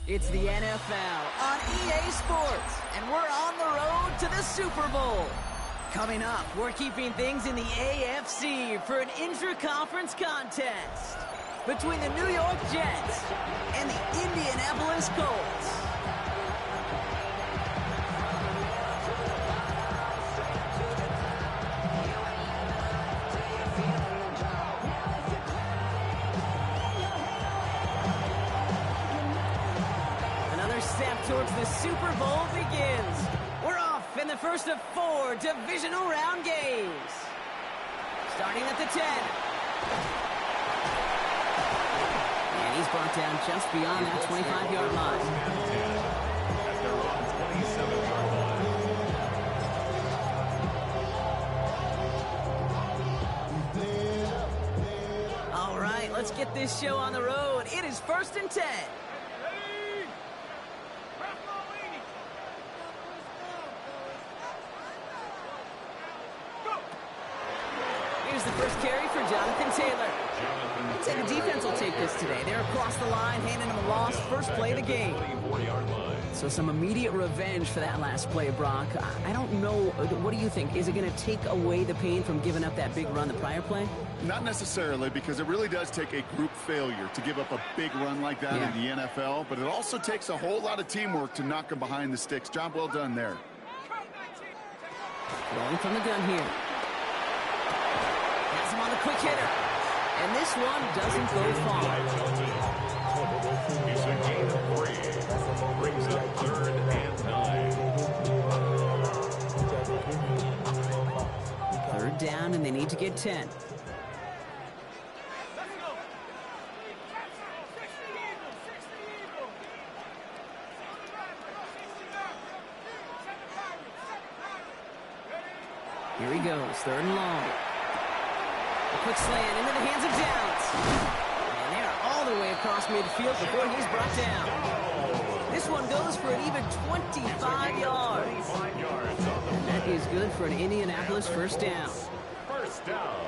It's the NFL on EA Sports, and we're on the road to the Super Bowl. Coming up, we're keeping things in the AFC for an intra-conference contest between the New York Jets and the Indianapolis Colts. Step towards the Super Bowl begins. We're off in the first of 4 divisional round games. Starting at the 10. And he's brought down just beyond that 25-yard line. At their own 27-yard line. All right, let's get this show on the road. It is 1st and 10. The first carry for Jonathan Taylor. I'd say the defense will take this today. They're across the line, handing him a loss. First play of the game. So some immediate revenge for that last play, Brock. I don't know. What do you think? Is it going to take away the pain from giving up that big run the prior play? Not necessarily, because it really does take a group failure to give up a big run like that in the NFL. But it also takes a whole lot of teamwork to knock him behind the sticks. Job well done there. Rolling from the gun here. On the quick hitter, and this one doesn't go far. He's a gain of 3. Brings up 3rd and 9. 3rd down, and they need to get 10. Here he goes, 3rd and long. A quick slant into the hands of Downs. And they are all the way across midfield before he's brought down. This one goes for an even 25 yards. And that is good for an Indianapolis first down. First down.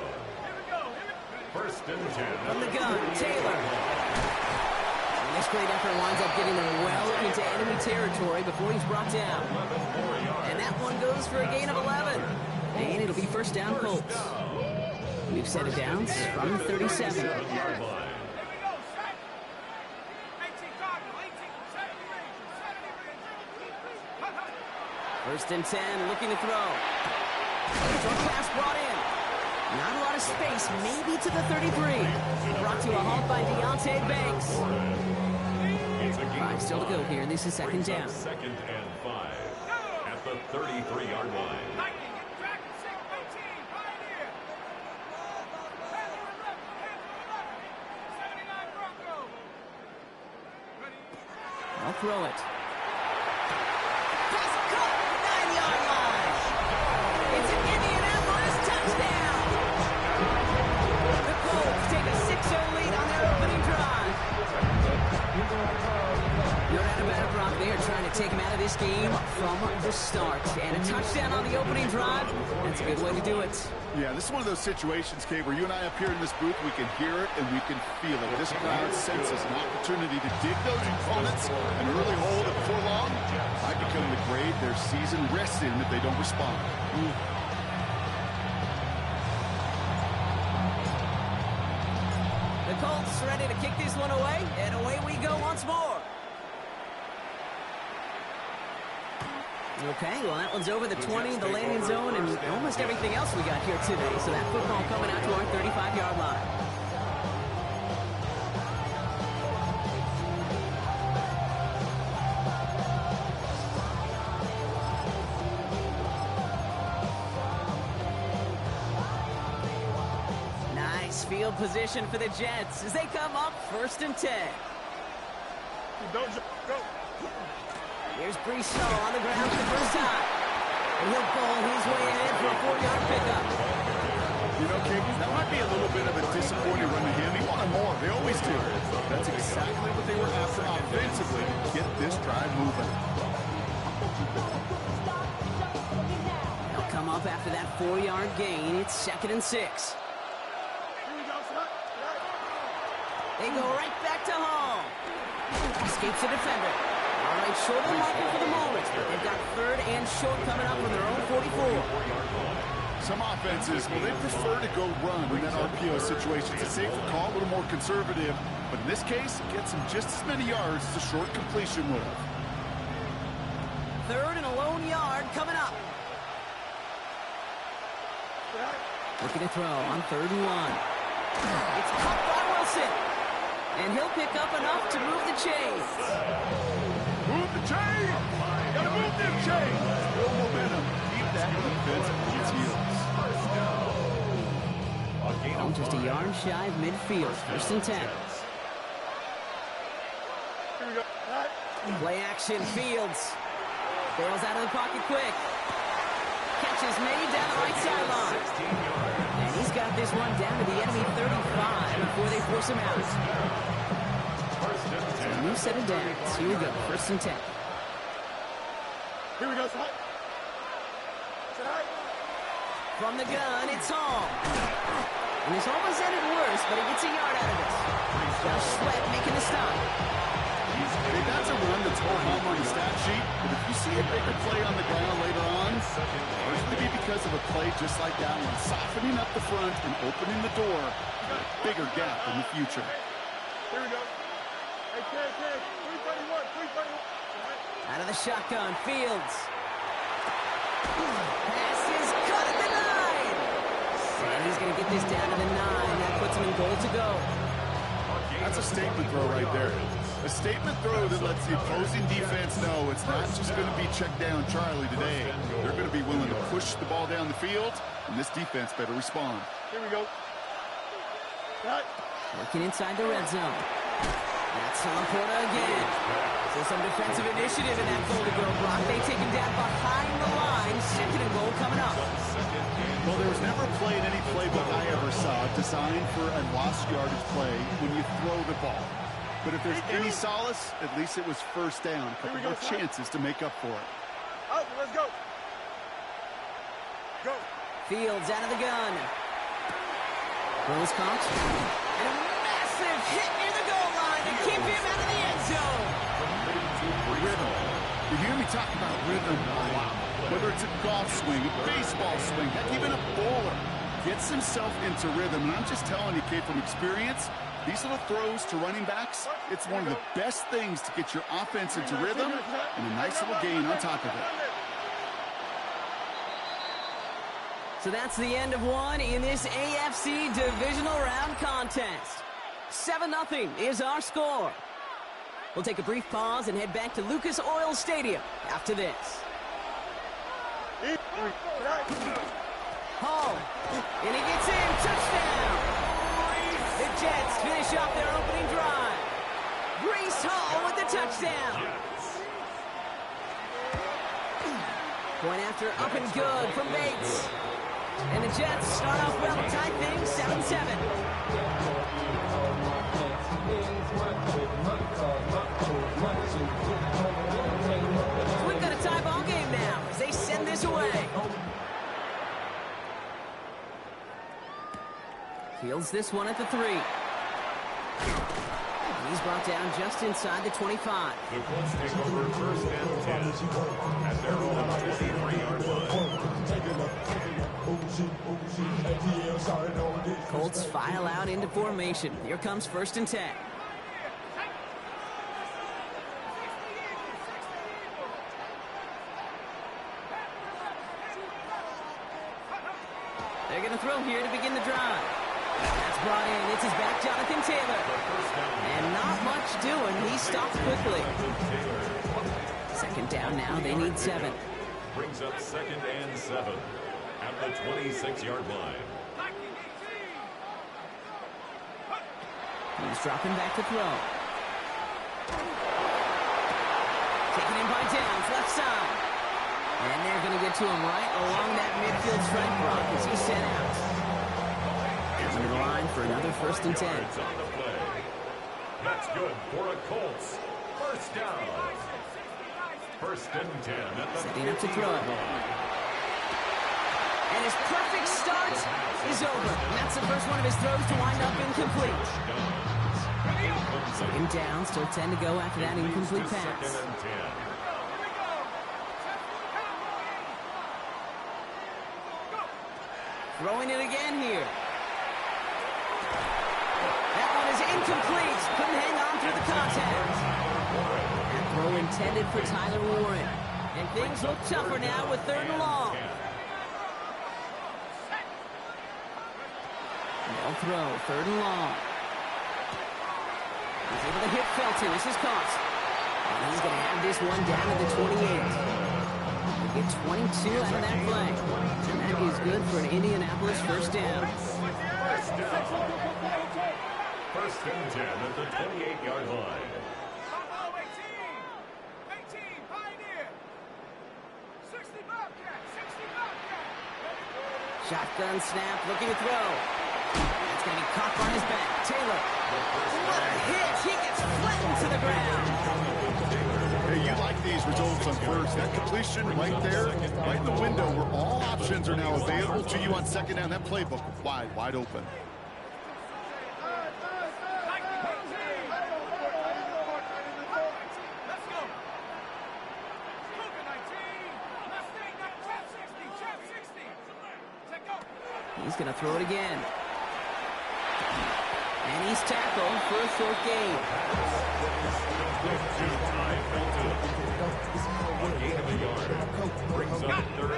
1st and 10. From the gun, Taylor. And this great effort winds up getting them well into enemy territory before he's brought down. And that one goes for a gain of 11. And it'll be first down Colts. We've set it down from 37. 1st and 10, looking to throw. Short pass brought in. Not a lot of space, maybe to the 33. Brought to a halt by Deontay Banks. 5 still to go here. This is 2nd down. 2nd and 5 at the 33-yard line. I'll throw it. Pass caught, 9-yard line. It's an Indianapolis touchdown. The Colts take a 6-0 lead on their opening drive. No doubt about it, Brock. They are trying to take him out of this game from the start. And a touchdown on the opening drive, that's a good way to do it. Yeah, this is one of those situations, Kate, where you and I up here in this booth, we can hear it and we can feel it. This crowd senses an opportunity to dig those opponents and really hold it before long. Might become the grade their season rests in if they don't respond. The Colts ready to kick this one away, and away we go once more. Okay, well, that one's over the 20, the landing zone, and almost everything else we got here today. So that football coming out to our 35-yard line. Nice field position for the Jets as they come up 1st and 10. Go. Here's Breeshaw on the ground for the first time. And he'll pull his way ahead for a 4-yard pickup. You know, Kate, that might be a little bit of a disappointing run to him. He wanted more. They always do. That's exactly what they were after offensively to get this drive moving. They'll come up after that 4-yard gain. It's 2nd and 6. They go right back to home. Escapes the defender. All right, short on marker for the moment. They've got third and short coming up from their own 44. Some offenses, well, they prefer to go run in that RPO situation. It's a safer call, a little more conservative. But in this case, it gets them just as many yards as a short completion would have. Third and a lone yard coming up. Looking to throw on 3rd and 1. It's caught by Wilson. And he'll pick up enough to move the chains. Move the chain! Gotta move them chains! Build momentum. Keep that defense on its heels. Well, just a yard shy of midfield. 1st and 10. Play action, Fields. Bails out of the pocket quick. Catch is made down the right sideline. And he's got this one down to the enemy 35 before they force him out. So a new set of downs. Here we go, 1st and 10. Here we go, son. From the gun, it's Hall. And this almost ended worse, but he gets a yard out of this. Josh Sweat making the stop. Hey, that's a run that's more home on the stat sheet, but if you see a bigger play on the ground later on, it's going to be because of a play just like that one, softening up the front and opening the door for a bigger gap in the future. Here we go. Hey, 331. Out of the shotgun, Fields. Pass is cut at the 9. And he's going to get this down to the 9. That puts him in goal to go. That's a statement throw right there. A statement throw that lets the opposing defense know it's not just going to be check down Charlie today. They're going to be willing to push the ball down the field, and this defense better respond. Here we go. Cut. Working inside the red zone. That's Laporta again. So some defensive initiative in that goal to go block. They take him down behind the line. 2nd and goal coming up. Well, there was never a play in any playbook I ever saw designed for a lost yardage play when you throw the ball. But if there's any solace, at least it was 1st down. A couple more chances to make up for it. Out, let's go. Go. Fields out of the gun. Throws caught. And a massive hit near the goal line to keep him out of the end zone. Rhythm. You hear me talk about rhythm a lot. Whether it's a golf swing, a baseball swing, heck, even a bowler gets himself into rhythm. And I'm just telling you, kid, from experience, these little throws to running backs, it's one of the best things to get your offense into rhythm and a nice little gain on top of it. So that's the end of one in this AFC divisional round contest. 7-0 is our score. We'll take a brief pause and head back to Lucas Oil Stadium after this. Hall, and he gets in, touchdown! The Jets finish off their opening drive. Breece Hall with the touchdown. Point after up and good from Bates. And the Jets start off well, tie things 7-7. We've got a tie ball game now as they send this away. Fields this one at the 3. And he's brought down just inside the 25. The Colts take over 1st and 10 at their own 23-yard line. Colts file out into formation. Here comes 1st and 10. They're going to throw here to begin the drive. That's brought in. It's his back, Jonathan Taylor. And not much doing. He stopped quickly. 2nd down now. They need 7. Brings up 2nd and 7 at the 26-yard line. He's dropping back to throw. Taken in by Downs, left side. And they're going to get to him right along that midfield stripe block as he's sent out. Under the line for another 1st and 10. It's on the play. That's good for a Colts. 1st down. 1st and 10 at the Setting up to throw. 50-yard line. And his perfect start is over. And that's the first one of his throws to wind up incomplete. Second down, still 10 to go after that incomplete pass. Second and 10. Throwing it again here. That one is incomplete. Couldn't hang on through the contact. That throw intended for Tyler Warren. And things look tougher now with 3rd and long. They'll throw, 3rd and long. He's able to hit Felton. This is caught. And he's going to have this one down at the 28. They get 22 out of that play. And that is good for an Indianapolis first down. First and 10 at the 28-yard line. Shotgun snap, looking to throw. That's going to be caught on his back. Taylor. What a hit. He gets flattened to the ground. Hey, you like these results on first. That completion right there, right in the window where all options are now available to you on second down. That playbook wide open. He's going to throw it again. And he's tackled for a short gain.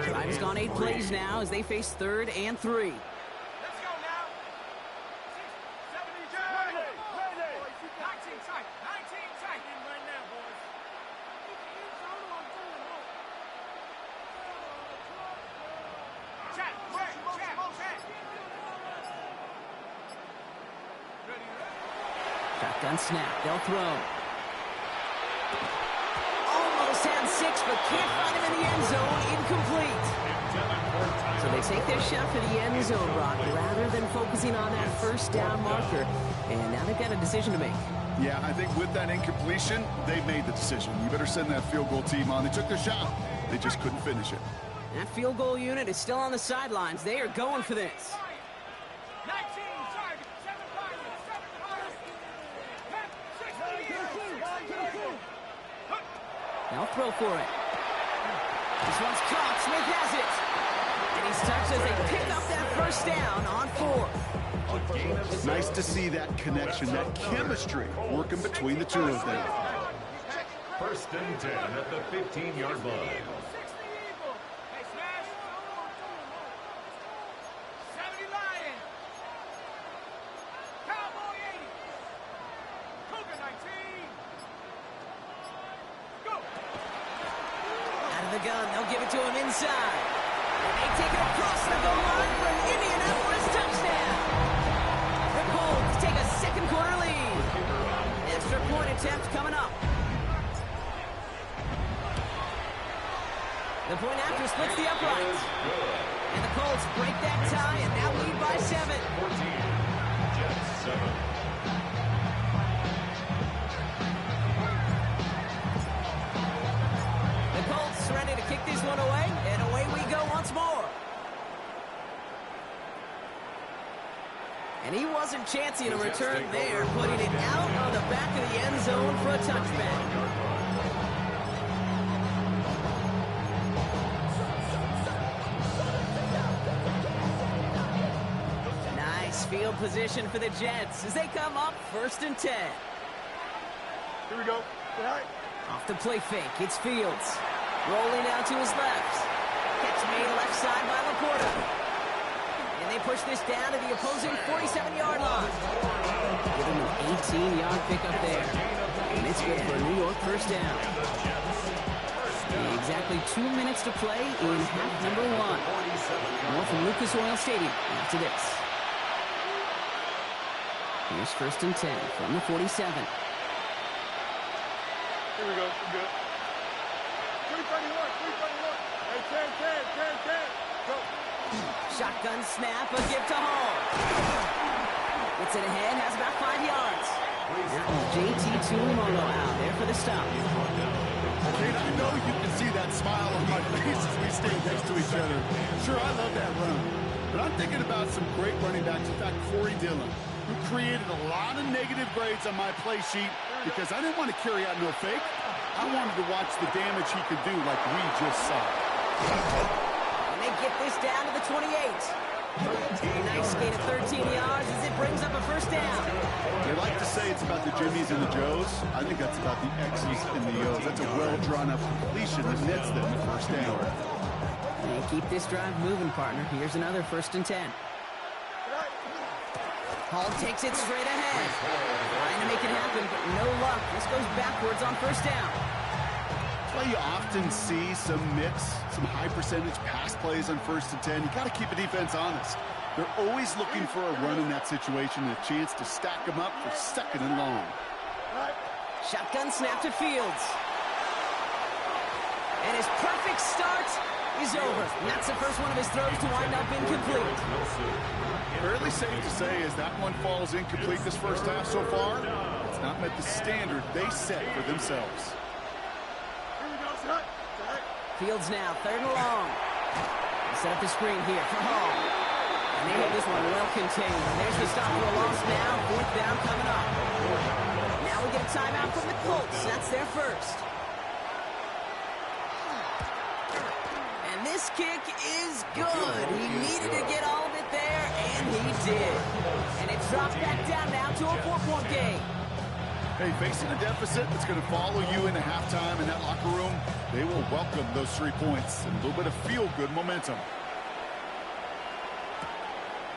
Drive has gone 8 plays now as they face 3rd and 3. Shotgun snap. They'll throw. Almost had 6, but can't find him in the end zone. Incomplete. So they take their shot for the end zone, Brock, rather than focusing on that first down marker. And now they've got a decision to make. Yeah, I think with that incompletion, they made the decision. You better send that field goal team on. They took their shot. They just couldn't finish it. That field goal unit is still on the sidelines. They are going for this. They'll throw for it. This one's caught. Smith has it. And he's touched as they pick up that first down on 4th. Nice to see that connection, that chemistry working between the two of them. First and 10 at the 15-yard line. They'll give it to him inside. And they take it across the goal line for an Indianapolis touchdown. The Colts take a second quarter lead. Extra point attempt coming up. The point after splits the uprights. And the Colts break that tie and now lead by 7. 14. Jets 7. Ready to kick this one away, and away we go once more. And he wasn't chancing a return there, putting it out on the back of the end zone for a touchback. Nice field position for the Jets as they come up 1st and 10. Here we go. All right. Off the play fake, it's Fields. Rolling out to his left. Catch made left side by Laporta. And they push this down to the opposing 47-yard line. Give him an 18-yard pickup there. And it's good for a New York first down. Exactly 2 minutes to play in half number 1. More from Lucas Oil Stadium after this. Here's 1st and 10 from the 47. Here we go. We're good. 331. Hey, 10. Go. Shotgun snap, a give to Hall. Gets it ahead, has about 5 yards. JT Tuimoloau out there for the stop. Kate, I know you can see that smile on my face as we stay next to each other. Sure, I love that run. But I'm thinking about some great running backs. In fact, Corey Dillon. who created a lot of negative grades on my play sheet because I didn't want to carry out no fake. I wanted to watch the damage he could do like we just saw. And they get this down to the 28. A nice gain of 13 yards as it brings up a first down. They like to say it's about the Jimmies and the Joes. I think that's about the X's and the O's. That's a well-drawn-up completion that nets them the first down. And keep this drive moving, partner. Here's another 1st and 10. Hall takes it straight ahead. Trying to make it happen, but no luck. This goes backwards on 1st down. That's why you often see some mix, some high-percentage pass plays on 1st and 10. You got to keep a defense honest. They're always looking for a run in that situation and a chance to stack them up for 2nd and long. Shotgun snap to Fields. And his perfect start is over. And that's the first one of his throws to wind up incomplete. Fairly safe to say as that one falls incomplete this first half so far, it's not met the standard they set for themselves. Fields now, 3rd and long. They set up the screen here for Hall. And they have this one well contained. There's the stop for a loss now. 4th down coming up. Now we get a timeout from the Colts. That's their first. And this kick is good. He needed to get all of it there, and he did. And it's dropped back down now to a 4-point game. Hey, facing a deficit that's going to follow you into halftime in that locker room, they will welcome those 3 points and a little bit of feel-good momentum.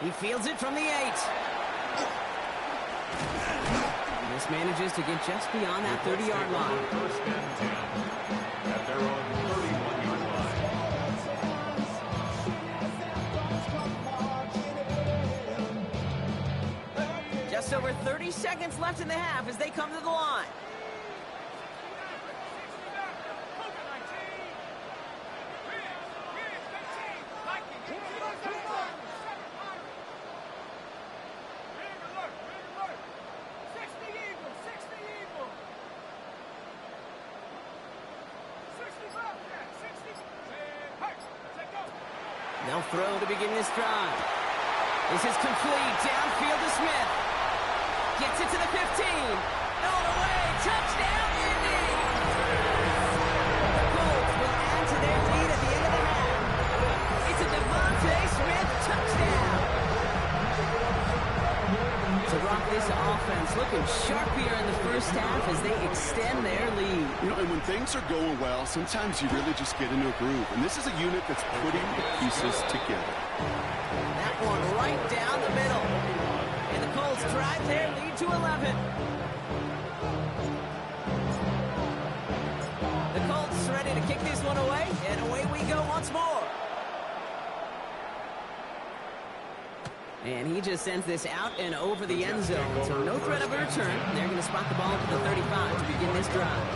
He fields it from the 8. This manages to get just beyond that 30-yard line. 1st and 10 at their own 31-yard line. Just over 30 seconds left in the half as they come to the line. They'll throw to begin this drive. This is complete. Downfield to Smith. Gets it to the 15. All the way. Touchdown, Indy! The Colts will add to their lead at the end of the half. It's a Devontae Smith touchdown. To rock this offense, looking sharp here in the first half as they extend their lead. You know, and when things are going well, sometimes you really just get into a groove. And this is a unit that's putting the pieces together. That one right down the middle. And the Colts drive their lead to 11. The Colts ready to kick this one away, and away we go once more. And he just sends this out and over the end zone, so no threat of a return. They're going to spot the ball to the 35 to begin this drive.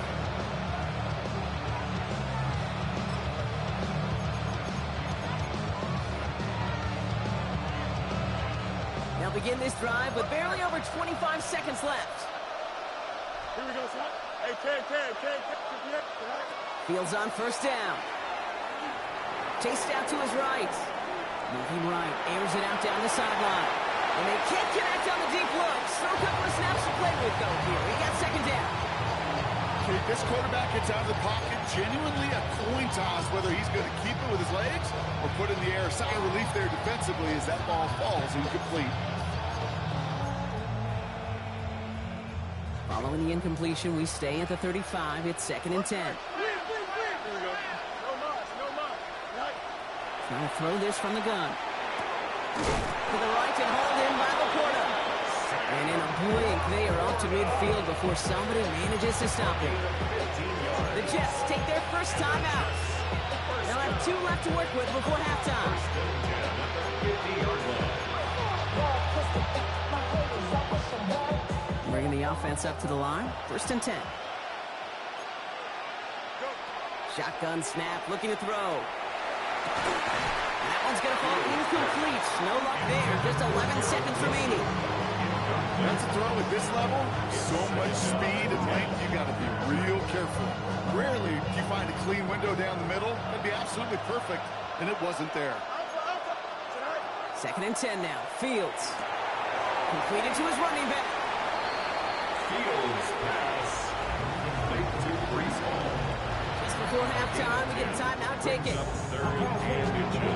They'll begin this drive with barely over 25 seconds left. Here we go, son. Hey, Ken. Fields on 1st down. Chased out to his right. Moving right, airs it out down the sideline. And they can't connect on the deep look. Still a couple of snaps to play with, though, here. He got 2nd down. Okay, this quarterback gets out of the pocket, genuinely a coin toss, whether he's going to keep it with his legs or put it in the air. Sigh of relief there defensively as that ball falls incomplete. Following the incompletion, we stay at the 35. It's 2nd and 10. Here we go. No more. Right. Trying to throw this from the gun. To the right and hauled in by Laporta. And in a blink, they are up to midfield before somebody manages to stop him. The Jets take their first time out. They'll have 2 left to work with before halftime. Bringing the offense up to the line. 1st and 10. Shotgun snap, looking to throw. And that one's going to fall incomplete. No luck there. Just 11 seconds remaining. That's a throw at this level. So much speed and length, you got to be real careful. Rarely do you find a clean window down the middle. That'd be absolutely perfect, and it wasn't there. 2nd and 10 now. Fields. Completed to his running back. Fields pass. Complete to Brees Hall. Just before halftime, we get a timeout. Take it. Third and inches.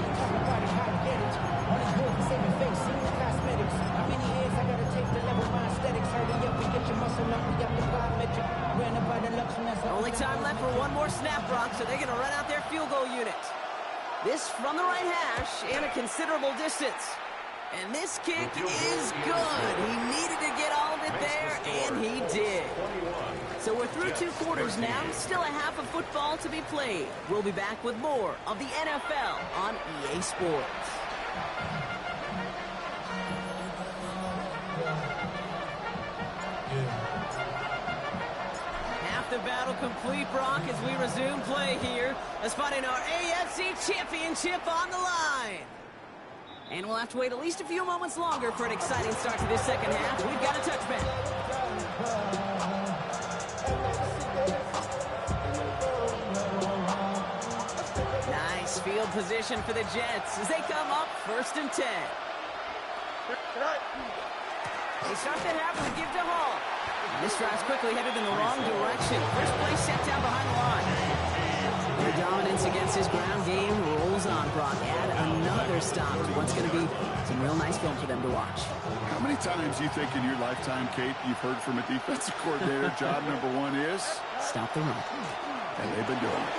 Only time left for one more snap, Brock, so they're going to run out their field goal unit. This from the right hash and a considerable distance. And this kick is good. He needed to get all of it there, and he did. So we're through 2 quarters now. Still a half of football to be played. We'll be back with more of the NFL on EA Sports. Half the battle complete, Brock, as we resume play here. Let's find our AFC Championship on the line. And we'll have to wait at least a few moments longer for an exciting start to this second half. We've got a touchback. Nice field position for the Jets as they come up 1st and 10. They start the half with a give to Hall. This drive's quickly headed in the wrong direction. First play set down behind the line. Their dominance against his ground game rolls on, Brock. Add another stop to what's going to be some real nice film for them to watch. How many times do you think in your lifetime, Kate, you've heard from a defensive coordinator, job number 1 is? Stop the run. And they've been doing it.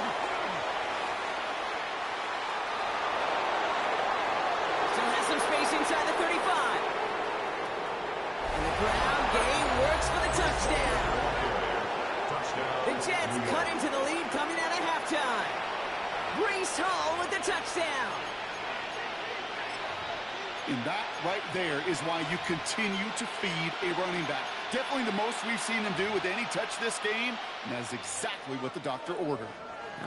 Still has some space inside the 35. And the ground game works for the touchdown. The Jets cut into the lead coming out of halftime. Brees Hall with the touchdown. And that right there is why you continue to feed a running back. Definitely the most we've seen him do with any touch this game, and that is exactly what the doctor ordered.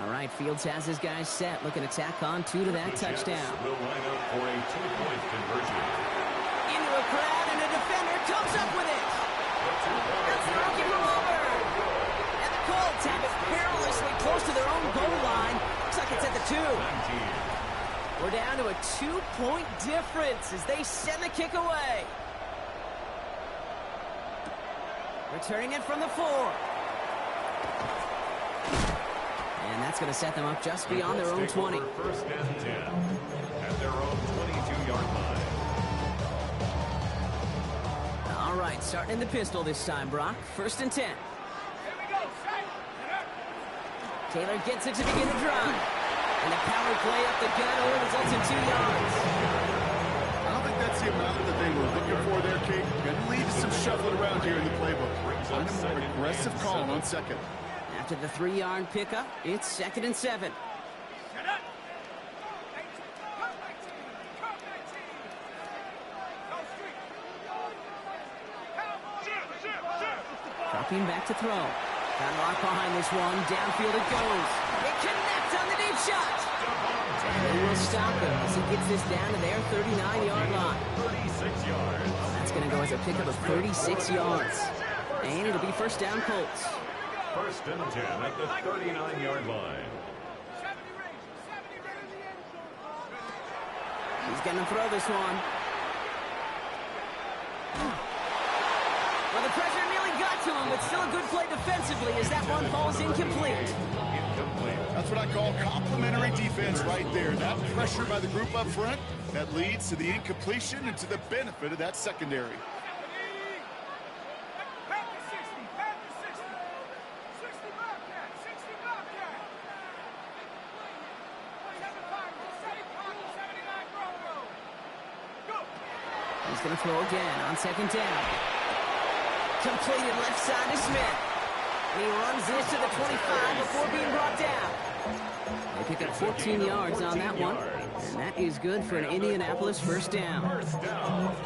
All right, Fields has his guys set. Looking to tack on 2 to that touchdown. Will line up for a 2-point conversion. Into a crowd, and a defender comes up with it. That's the rookie from Auburn. And the Colts have it perilously close to their own goal line. Looks like it's at the 2. We're down to a 2-point difference as they send the kick away. Returning it from the 4. And that's going to set them up just beyond their own 20. 1st and 10 at their own 22-yard line. All right, starting in the pistol this time, Brock. 1st and 10. Taylor gets it to begin the drive. And the power play up the gut only results in 2 yards. I don't think that's the amount that they were looking for there, Kate. Going to lead to some shuffling around here in the playbook. Find a more aggressive call on 2nd. After the 3-yard pickup, it's 2nd and 7. Dropping back to throw. Got a lock behind this one. Downfield it goes. It connects on the deep shot. And they will stop him as he gets this down to their 39-yard line. 36 yards. That's going to go as a pickup of 36 yards. And it'll be 1st down Colts. 1st and 10 at the 39-yard line. He's going to throw this one. Well, the pressure nearly got to him, but still a good play defensively as that one falls incomplete. That's what I call complimentary defense right there. That pressure by the group up front, that leads to the incompletion and to the benefit of that secondary. He's going to throw again on 2nd down. Completed left side to Smith. And he runs this to the 25 before being brought down. They pick up 14 yards on that one. And that is good for an Indianapolis 1st down.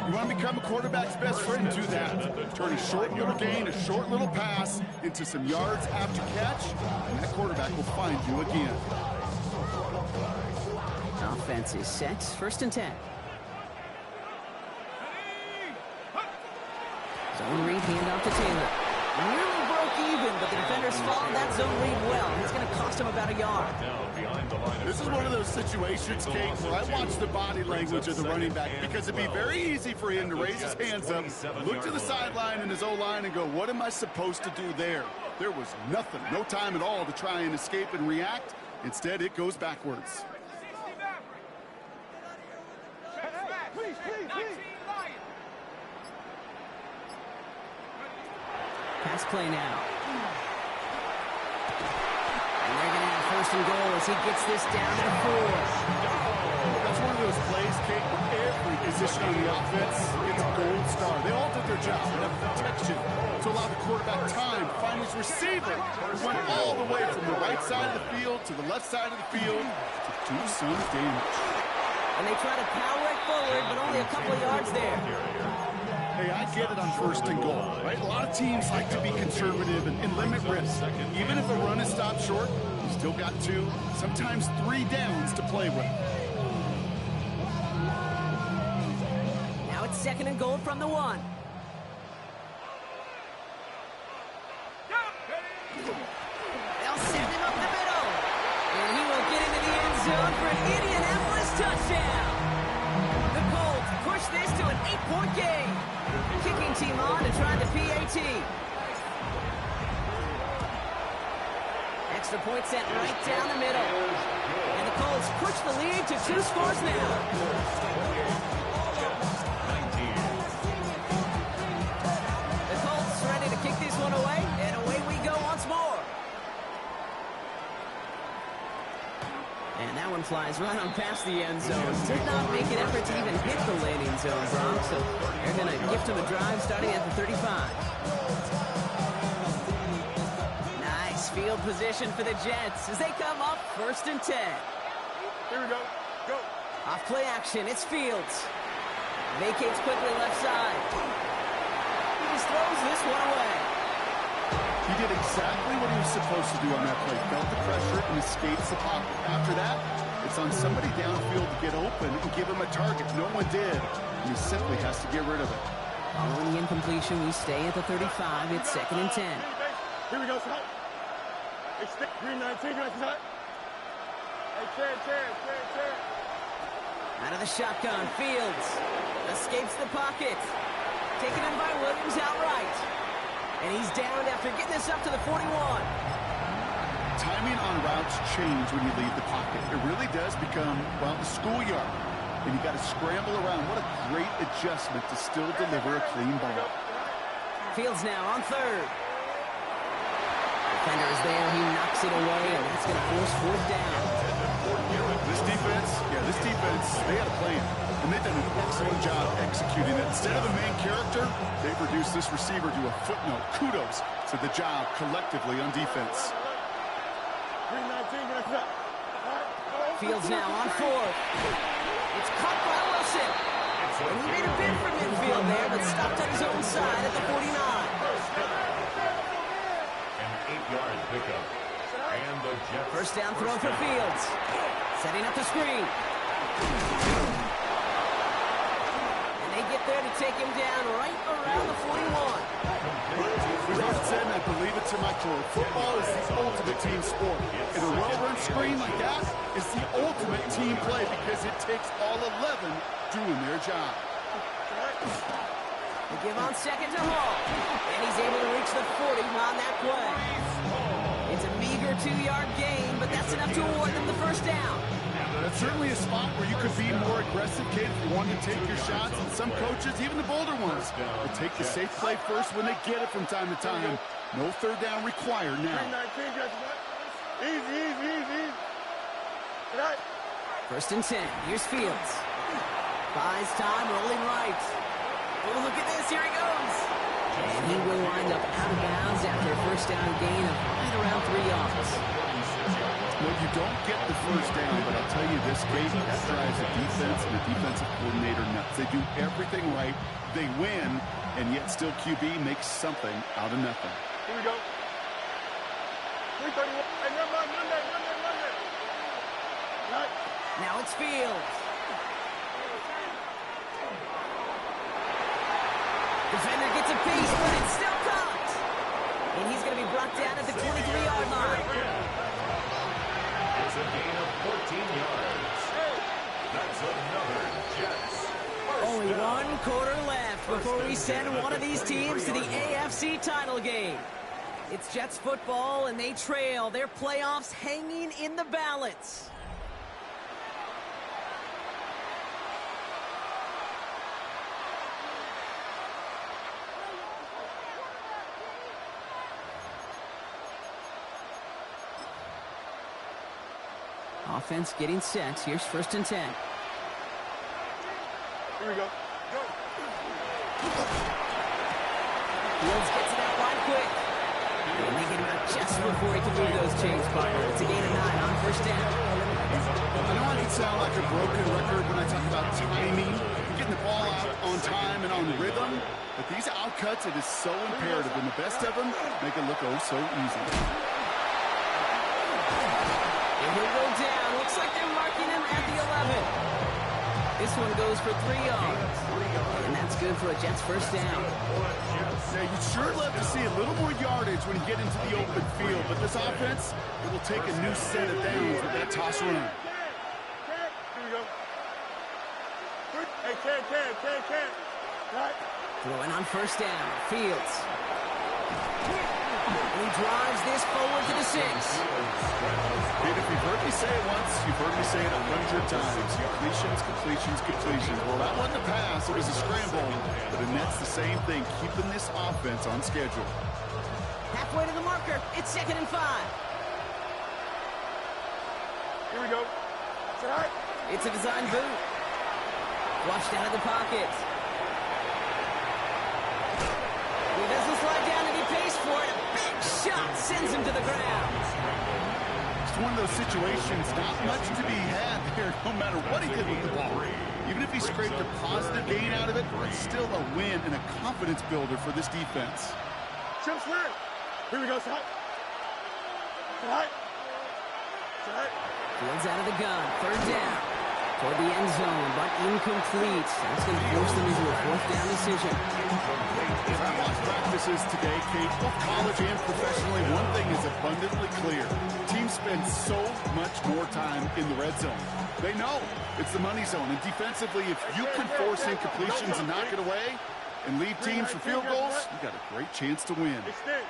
You want to become a quarterback's best friend, do that. Turn a short little gain, a short little pass into some yards after catch, and that quarterback will find you again. Offense is set. 1st and 10. Zone read handoff to Taylor. Nearly broke even, but the defenders followed that zone read well. It's going to cost him about a yard. This is one of those situations, Kate, where I watch the body language of the running back because it'd be very easy for him to raise his hands up, look to the sideline in his O-line and go, what am I supposed to do there? There was nothing, no time at all to try and escape and react. Instead, it goes backwards. Pass play now. And they're going to have first and goal as he gets this down to the 4. That's one of those plays, Kate, where every position on the offense gets a gold star. They all did their job. Enough protection to allow the quarterback time to find his receiver, who went all the way from the right side of the field to the left side of the field to do some damage. And they try to power it forward, but only a couple of yards there. Hey, I get it on first and goal, right? A lot of teams like to be conservative and limit risk. Even if a run is stopped short, you still got 2, sometimes 3 downs to play with. Now it's second and goal from the 1. They'll send him up the middle. And he will get into the end zone for an Indianapolis touchdown. The Colts push this to an 8-point game. Kicking team on to try the PAT. Extra point set right down the middle. And the Colts push the lead to 2 scores now. The Colts ready to kick this one away, and away we go once more. And that one flies right on past the end zone. Did not make an effort to even hit the landing zone, Brock. So they're going to gift him a drive starting at the 35. Nice field position for the Jets as they come up first and 10. Here we go. Go. Off play action, it's Fields. Vacates quickly left side. He just throws this one away. He did exactly what he was supposed to do on that play. Felt the pressure and escapes the pocket. After that, it's on somebody downfield to get open and give him a target. No one did. And he simply has to get rid of it. Following the incompletion, we stay at the 35. It's second and 10. Here we go, son. Expect 319, son. Hey, chair. Out of the shotgun, Fields escapes the pocket. Taken in by Williams outright. And he's down after getting this up to the 41. Timing on routes change when you leave the pocket. It really does become, well, the schoolyard. And you got to scramble around. What a great adjustment to still deliver a clean ball. Fields now on third. Defender is there. He knocks it away, and that's going to force 4th down. This defense, they had a plan. And they've done an excellent job executing it. Instead of a main character, they've reduced this receiver to a footnote. Kudos to the job collectively on defense. 319, Fields now on 4th. It's caught by Wilson. And he made a bid for midfield there, but stopped on his own side at the 49. An 8-yard pickup. And the Jets. First down throw for Fields. Setting up the screen. And they get there to take him down right around the 41. We've often said, and I believe it to my core, football is the ultimate team sport. And a well-run screen like that is the ultimate team play because it takes all 11 doing their job. They give on second to Hall. And he's able to reach the 40 on that play. It's a meager 2-yard gain, but that's enough to award them the first down. That's certainly a spot where you could be more aggressive, kid, if you want to take your shots. And some coaches, even the bolder ones, will take the safe play first when they get it from time to time. No 3rd down required now. 319, easy. First and 10. Here's Fields. Buys time, rolling right. Oh, look at this. Here he goes. And he will wind up out of bounds after a first down gain of right around 3 yards. Well, you don't get the first down, but I'll tell you this, Gabe, that drives a defense and a defensive coordinator nuts. They do everything right. They win, and yet still QB makes something out of nothing. Here we go. 331. Hey, run that. Right. Now it's Fields. Defender gets a piece, but it's still caught. And he's going to be brought down at the 23-yard line. It's a gain of 14 yards. That's another Jets. Only one quarter left before we send one of these teams to the AFC title game. It's Jets football, and they trail. Their playoffs hanging in the balance. Offense getting set. Here's 1st and 10. Here we go. Fields gets it out wide quick. And they get him out just before he can move those chains, partner. It's a gain of 9 on 1st down. I know I can sound like a broken record when I talk about timing, getting the ball out on time and on rhythm, but these outcuts, it is so imperative, and the best of them make it look oh so easy. And he'll go down. Looks like they're marking him at the 11. This one goes for 3 yards. And that's good for a Jets 1st down. Now, you'd sure love to see a little more yardage when you get into the open field, but this offense, it will take a new set of downs with that toss run. Here we go. Hey, Ken. Right. Throwing on 1st down. Fields. And he drives this forward to the 6. Kid, if you've heard me say it once, you've heard me say it 100 times. Completions. Well, that wasn't a pass. It was a scramble. But and that's the same thing, keeping this offense on schedule. Halfway to the marker. It's 2nd and 5. Here we go. Say hi. It's a design boot. Flushed out of the pocket. He doesn't slide down and he pays for it. A big shot sends him to the ground. It's one of those situations, not much to be had there, no matter what he did with the ball. Even if he scraped a positive gain out of it, it's still a win and a confidence builder for this defense. Chip swing. Here we go, say hi. Say hi. Say hi. Fields out of the gun. 3rd down. Toward the end zone, but incomplete. That's going to force them into a 4th down decision. As I watch practices today, Kate, both college and professionally, one thing is abundantly clear. Teams spend so much more time in the red zone. They know it's the money zone. And defensively, if you can force incompletions and knock it away and leave teams for field goals, you got a great chance to win. Extend.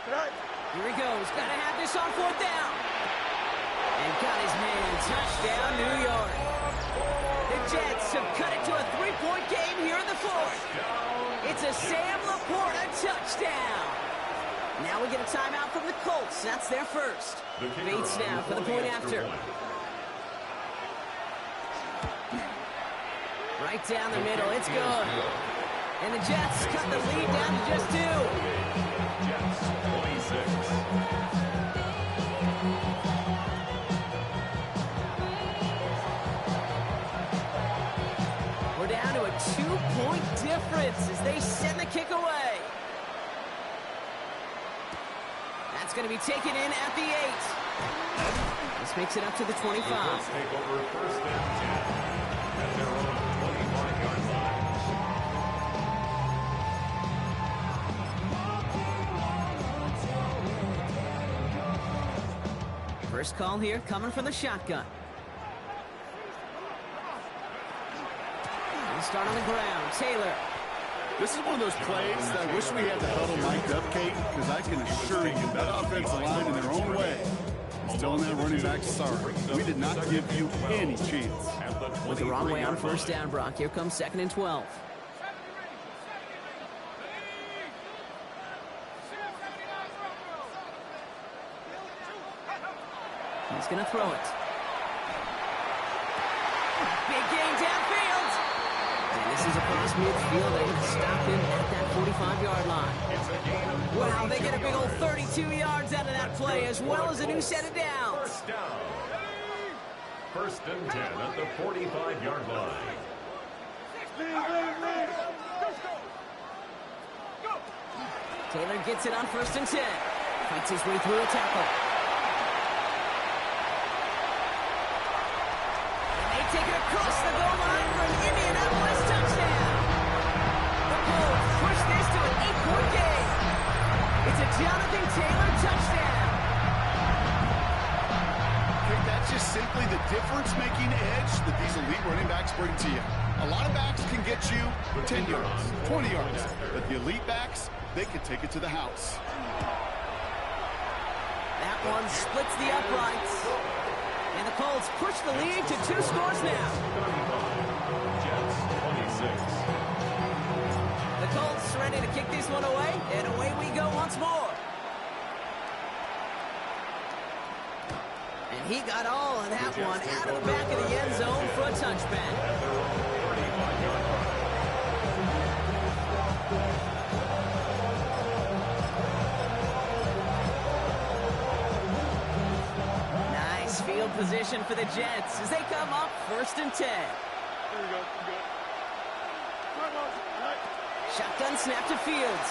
Right. Here he goes. Got to have this on 4th down. And got his man. Touchdown, New York. The Jets have cut it to a 3-point game here in the 4th. It's a Sam Laporta touchdown. Now we get a timeout from the Colts. That's their first. Bates now for the point after. Right down the middle. It's good. And the Jets cut the lead down to just 2. Jets 26. We're down to a 2-point difference as they send the kick away. That's going to be taken in at the 8. This makes it up to the 25. Let's take over 1st and 10 at their own 25-yard line. First call here coming from the shotgun. Start on the ground. Taylor. This is one of those plays that I wish we had the huddle mic'd up, Kate, because I can assure you that offensive line in their own way is telling that running back, sorry, we did not give you any chance. With the wrong way on 1st down, Brock. Here comes 2nd and 12. He's going to throw it. Big gain downfield. And this is across midfield. They have stopped him at that 45-yard line. Wow, they get a big old 32 yards out of that play, as well as a new set of downs. 1st down. 1st and 10 at the 45-yard line. Taylor gets it on 1st and 10. Fights his way through a tackle. Take it across the goal line for an Indianapolis touchdown. The Colts push this to an 8-point game. Jonathan Taylor, touchdown. Okay, that's just simply the difference-making edge that these elite running backs bring to you. A lot of backs can get you 10 yards, 20 yards, but the elite backs, they can take it to the house. That one splits the uprights. And the Colts push the lead to 2 scores now. Jets 26. The Colts ready to kick this one away, and away we go once more. And he got all of that one out of the back of the end zone for a touchback. Nice field position for the Jets as they come up 1st and 10. Here we go. Good. Come on, Shotgun snap to Fields.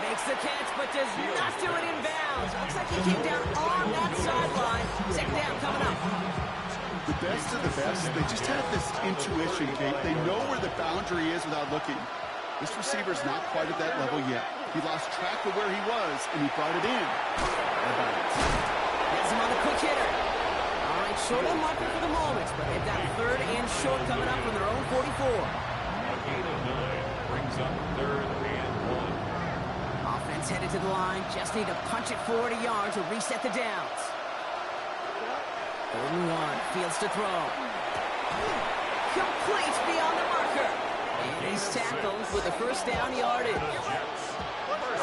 Makes the catch, but does not do it in bounds. Looks like he came down on that sideline. 2nd down coming up. The best of the best, they just have this intuition, Kate. They know where the boundary is without looking. This receiver's not quite at that level yet. He lost track of where he was, and he brought it in. Has him on the quick hitter. All right, short on marker for the moment, but they've got 3rd and short coming up from their own 44. A gain of 9 brings up 3rd and 1. Offense headed to the line. Just need to punch it 40 yards to reset the downs. 3rd and 1. Fields to throw. Complete beyond the marker. And he's tackled with a 1st down yardage.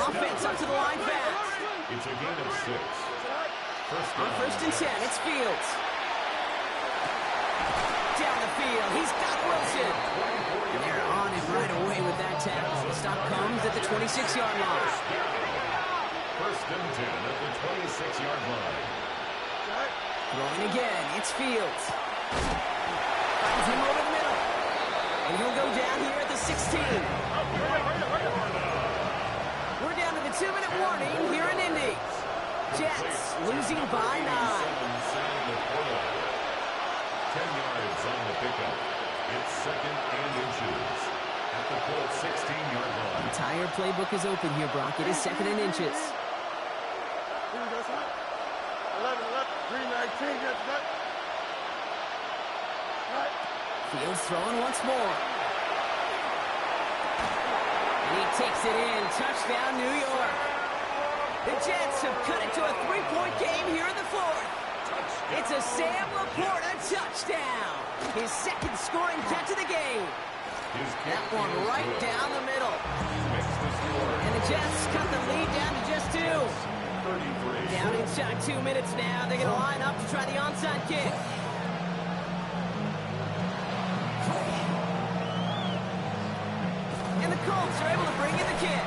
Offense up to the line fast. It's a gain of 6. On 1st and 10, it's Fields. Down the field, he's got Wilson. And they're on him right away with that tackle. The stop comes at the 26-yard line. 1st and 10 at the 26-yard line. Throwing again, it's Fields. Finds him over the middle. And he'll go down here at the 16. We're down to the 2-minute warning here in Indy. Jets losing by 9. 10 yards on the pickup. It's 2nd and inches at the Colts 16-yard line. The entire playbook is open here, Brock. It is 2nd and inches. Here we go, son. 11, 319, get that. Right. Fields throwing once more. And he takes it in. Touchdown, New York. The Jets have cut it to a 3-point game here in the 4th. It's a Sam Laporta touchdown. His 2nd scoring catch of the game. That one right down the middle. And the Jets cut the lead down to just 2. Down inside 2 minutes now. They're going to line up to try the onside kick. And the Colts are able to bring in the kick.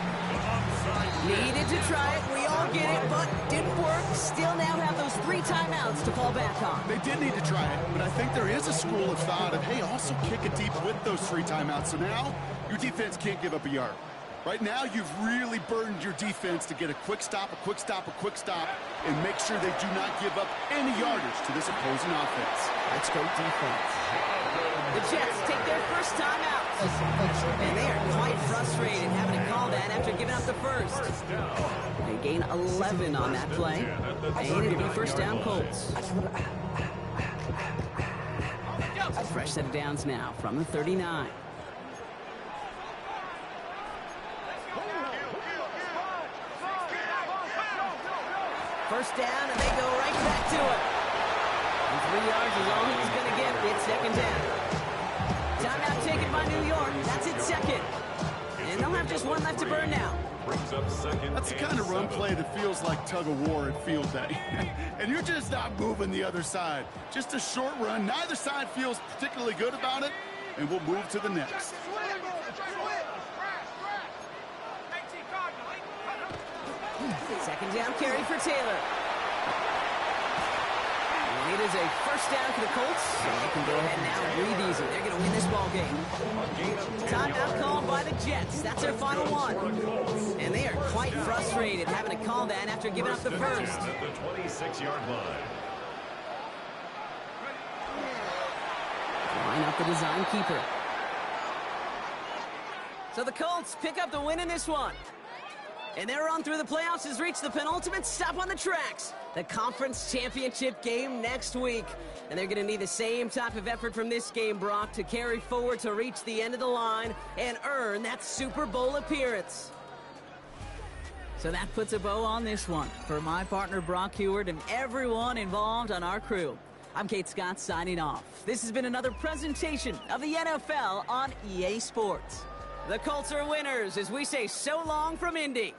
Needed to try it. We all get it, but didn't work. Still now have those 3 timeouts to fall back on. They did need to try it, but I think there is a school of thought of, hey, also kick it deep with those 3 timeouts. So now your defense can't give up a yard. Right now, you've really burdened your defense to get a quick stop, and make sure they do not give up any yardage to this opposing offense. Let's go defense. The Jets take their first timeout. And they are quite frustrated having to call that after giving up the first. They gain 11 on that play. And it'll be 1st down Colts. Fresh set of downs now from the 39. First down, and they go right back to it. And 3 yards is all he's going to get. It's 2nd down. Timeout taken by New York. That's its 2nd. And they'll have just 1 left to burn now. That's the kind of run play that feels like tug-of-war at field day. And you're just not moving the other side. Just a short run. Neither side feels particularly good about it. And we'll move to the next. 2nd down carry for Taylor. And it is a 1st down for the Colts. And they can go ahead now and breathe easy. They're going to win this ball game. Timeout called by the Jets. That's their final one. And they are quite frustrated having to call that after giving up the first. At the 26-yard line. Line up the design keeper. So the Colts pick up the win in this one. And their run through the playoffs has reached the penultimate stop on the tracks. The conference championship game next week. And they're going to need the same type of effort from this game, Brock, to carry forward to reach the end of the line and earn that Super Bowl appearance. So that puts a bow on this one. For my partner, Brock Heward, and everyone involved on our crew, I'm Kate Scott signing off. This has been another presentation of the NFL on EA Sports. The Colts are winners as we say so long from Indy.